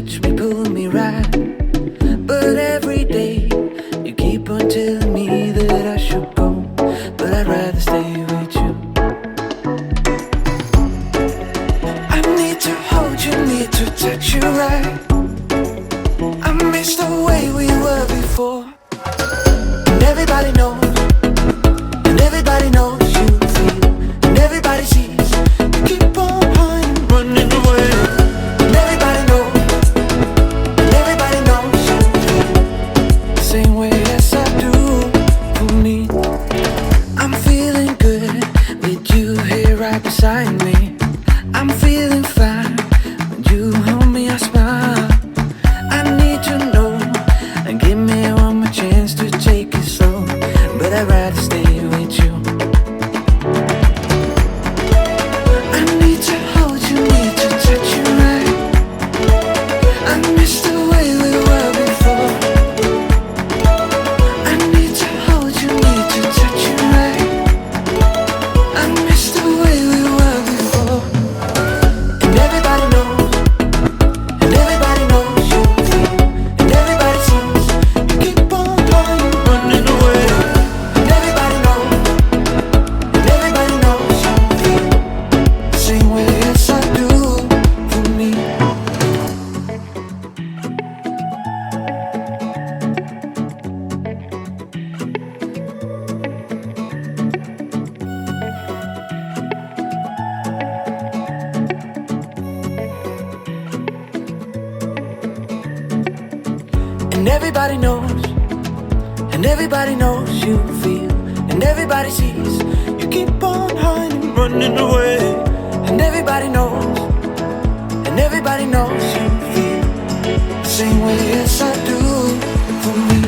touch me, pull me right. But every day you keep on telling me that I should go, but I'd rather stay with you. I need to hold you, need to touch you right. I miss the way we were before. And everybody knows, and everybody knows you feel, and everybody sees you keep on running away. And everybody knows, and everybody knows you feel the same way as I do for me. I'm feeling good with you here right beside me. I'm feeling fine when you hold me, I smile. I need to know and give me one more chance to take it slow, but I'd rather stay with you. I need to hold you, need to touch you right. I miss the way we were before. I need to hold you, need to touch you right. I miss the way we were before. And everybody knows, and everybody knows you feel, and everybody sees you keep on running away. And everybody knows, and everybody knows you feel the same way as I do for me. And everybody knows, and everybody knows you feel, and everybody sees you keep on running away. And everybody knows, and everybody knows you feel the same way as I do for me.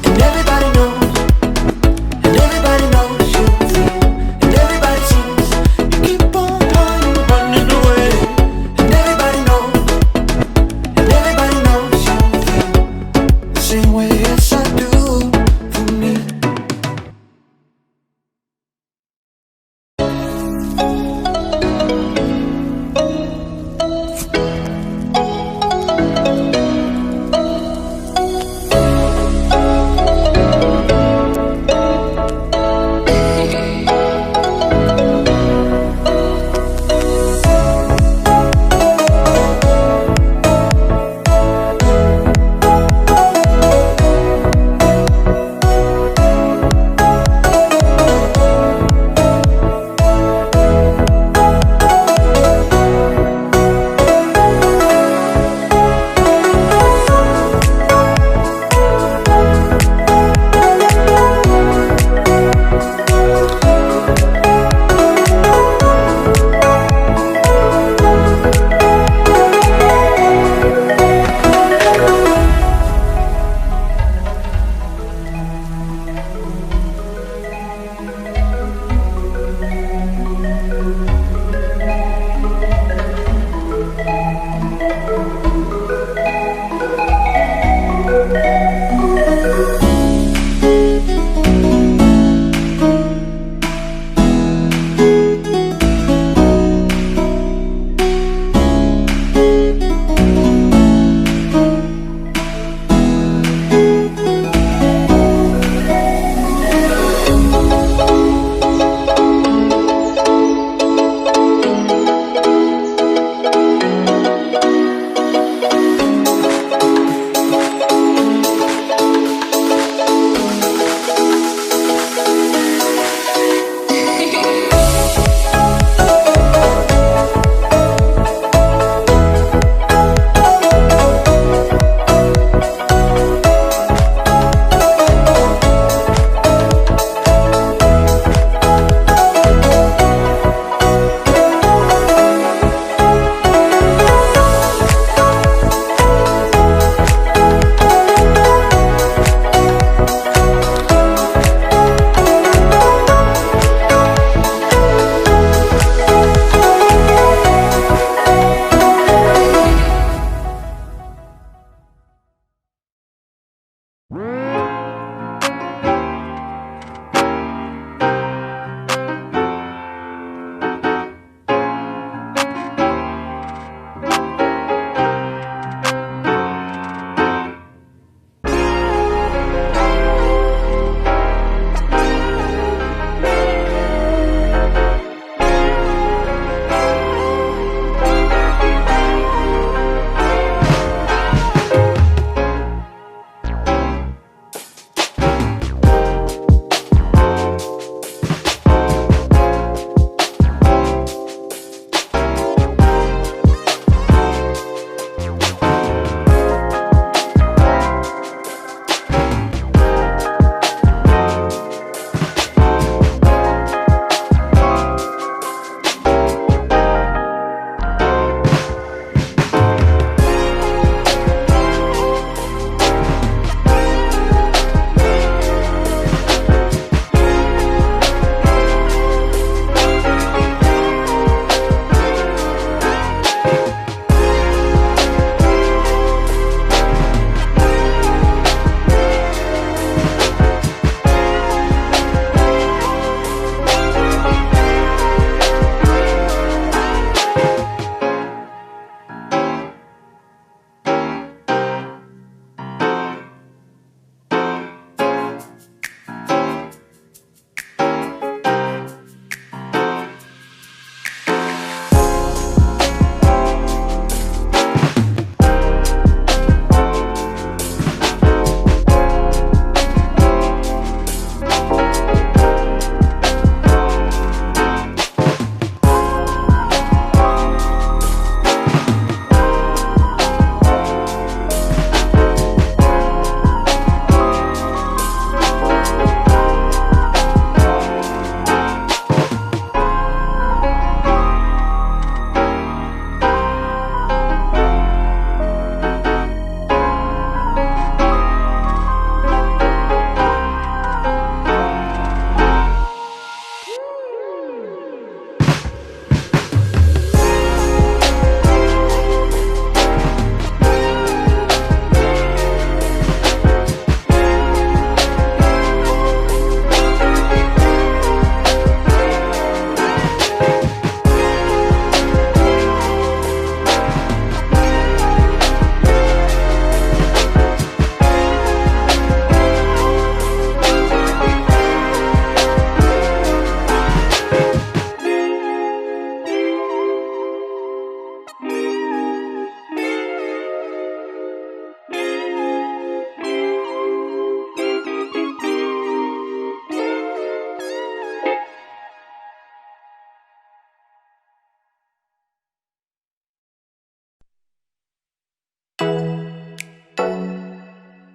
And everybody knows, and everybody knows you feel, and everybody sees you keep on running away. And everybody knows,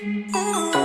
Ooh.